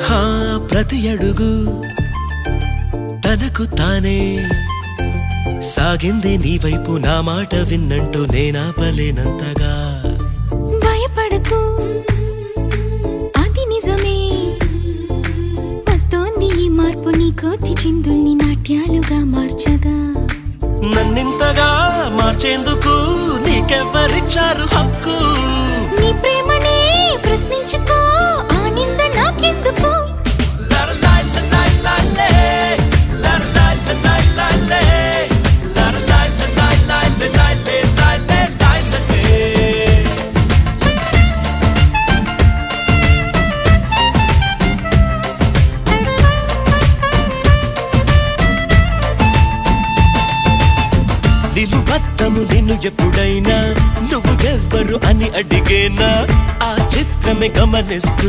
హా ప్రతి అడుగు తనకు తానే సాగింది నీ వైపు నా మాట విన్నంటూ నేనాపలేనంతగా భయపడకు అది నిజమే వస్తోంది ఈ మార్పు నీ కోతి చిందుల్ని నాట్యాలుగా మార్చగా నన్నింతగా మార్చేందుకు నీకెవ్వరిచ్చారు హక్కు నీ ప్రేమనే ప్రశ్నించుకో ఆ నింద నాకెందుకు నిలువత్తము నిన్ను ఎప్పుడైనా నువ్వు ఎవ్వరు అని అడిగేనా ఆ చిత్రమే గమనిస్తూ